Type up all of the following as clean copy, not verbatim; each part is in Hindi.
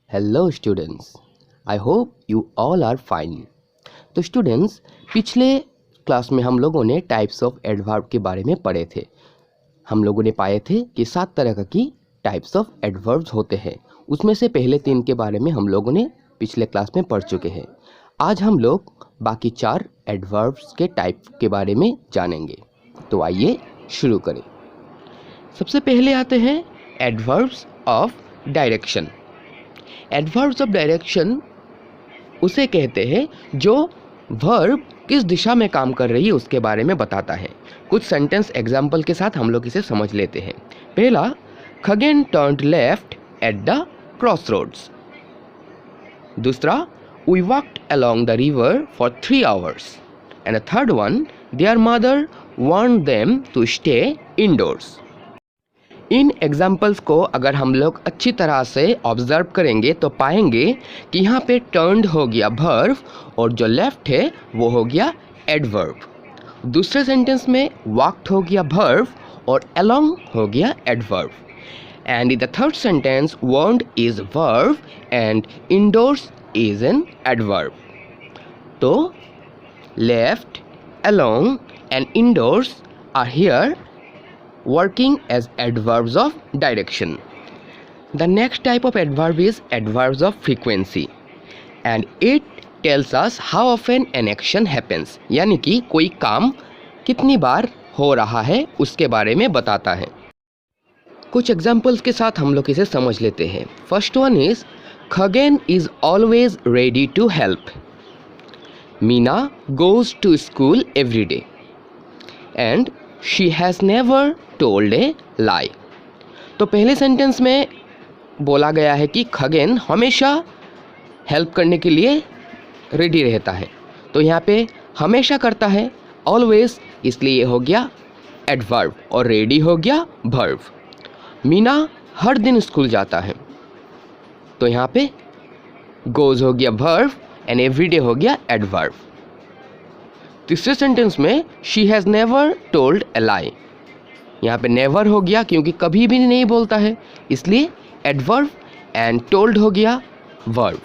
Hello students, I hope you all are fine. तो स्टूडेंट्स, पिछले क्लास में हम लोगों ने टाइप्स ऑफ एडवर्ब के बारे में पढ़े थे। हम लोगों ने पाए थे कि 7 तरह की टाइप्स ऑफ एडवर्ब्स होते हैं। उसमें से पहले 3 के बारे में हम लोगों ने पिछले क्लास में पढ़ चुके हैं। आज हम लोग बाकी 4 एडवर्ब्स के टाइप के बारे में जानेंगे। तो आइए शुरू करें। सबसे पहले आते हैं adverbs of direction. Adverbs of direction उसे कहते हैं जो वर्ब किस दिशा में काम कर रही है उसके बारे में बताता है। कुछ सेंटेंस एग्जाम्पल के साथ हम लोग इसे समझ लेते हैं। पहला, Khagen turned left at the crossroads. दूसरा, we walked along the river for 3 hours। And third one, their mother warned them to stay indoors. इन एग्जाम्पल्स को अगर हम लोग अच्छी तरह से ऑब्जर्व करेंगे तो पाएंगे कि यहाँ पे टर्न्ड हो गया वर्ब और जो लेफ्ट है वो हो गया एडवर्ब। दूसरे सेंटेंस में वॉक्ड हो गया वर्ब और अलोंग हो गया adverb. And in the third sentence warned is verb and indoors is an adverb. तो left, along and indoors are here working as adverbs of direction. The next type of adverb is adverbs of frequency and it tells us how often an action happens. यानी कि कोई काम कितनी बार हो रहा है उसके बारे में बताता है। कुछ एग्जाम्पल्स के साथ हम लोग इसे समझ लेते हैं। First one is Khagen is always ready to help. Meena goes to school every day and she has never told a lie. तो पहले सेंटेंस में बोला गया है कि खगेन हमेशा हेल्प करने के लिए रेडी रहता है। तो यहाँ पे हमेशा करता है ऑलवेज, इसलिए हो गया एडवर्ब और रेडी हो गया वर्ब। मीना हर दिन स्कूल जाता है, तो यहाँ पे गोज हो गया वर्ब एंड एवरीडे हो गया एडवर्ब। तीसरे सेंटेंस में she has never told a लाई। यहाँ पे नेवर हो गया क्योंकि कभी भी नहीं बोलता है, इसलिए एडवर्ब एंड टोल्ड हो गया वर्ब।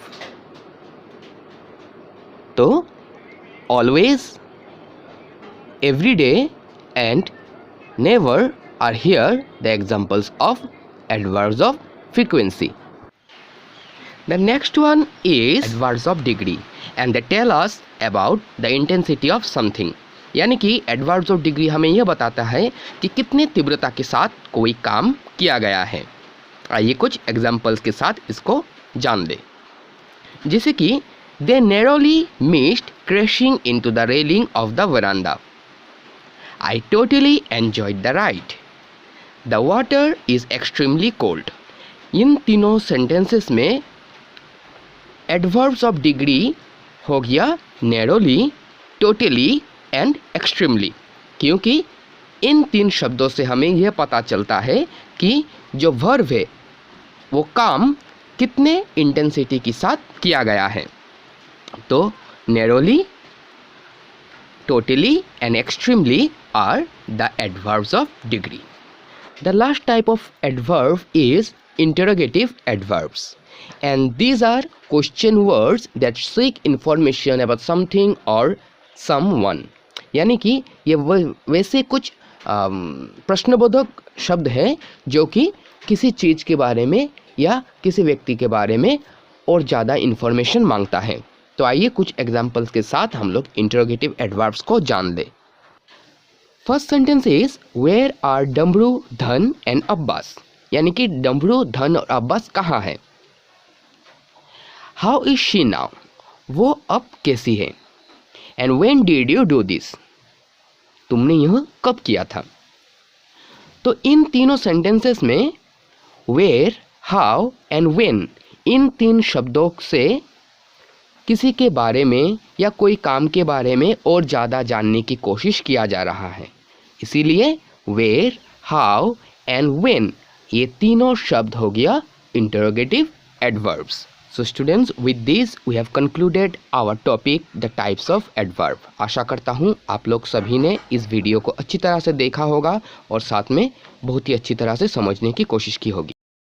तो always, everyday and never are here the examples of adverbs of frequency. The next one is adverbs of degree and they tell us about the intensity of something. यानी कि adverbs of degree हमें यह बताता है कि कितनी तीव्रता के साथ कोई काम किया गया है। आइए कुछ एग्जाम्पल्स के साथ इसको जान लें। जैसे कि they narrowly missed crashing into the railing of the veranda. I totally enjoyed the ride. The water is extremely cold. इन तीनों सेंटेंसेस में एडवर्ब्स ऑफ डिग्री हो गया नैरोली, टोटली एंड एक्सट्रीमली, क्योंकि इन 3 शब्दों से हमें यह पता चलता है कि जो वर्ब है वो काम कितने इंटेंसिटी के साथ किया गया है। तो narrowly, totally and extremely are the adverbs of degree. The last type of adverb is interrogative adverbs and these are question words that seek information about something or someone। यानी कि ये वैसे कुछ प्रश्नबोधक शब्द हैं जो कि किसी चीज़ के बारे में या किसी व्यक्ति के बारे में और ज़्यादा इन्फॉर्मेशन मांगता है। तो आइए कुछ एग्जाम्पल्स के साथ हम लोग इंटरोगेटिव एडवर्ब्स को जान लें। First sentence is where are Damru, Dhan and Abbas. यानी कि डमरू, धन और अब्बास कहाँ है। हाउ इज शी नाउ, वो अब कैसी है। And when did you do this, तुमने यह कब किया था। तो इन तीनों सेंटेंसेस में वेयर, हाउ एंड व्हेन, इन 3 शब्दों से किसी के बारे में या कोई काम के बारे में और ज़्यादा जानने की कोशिश किया जा रहा है। इसीलिए वेयर, हाउ एंड व्हेन ये तीनों शब्द हो गया interrogative adverbs. So students, with this we have concluded our topic the types of adverb. आशा करता हूँ आप लोग सभी ने इस वीडियो को अच्छी तरह से देखा होगा और साथ में बहुत ही अच्छी तरह से समझने की कोशिश की होगी।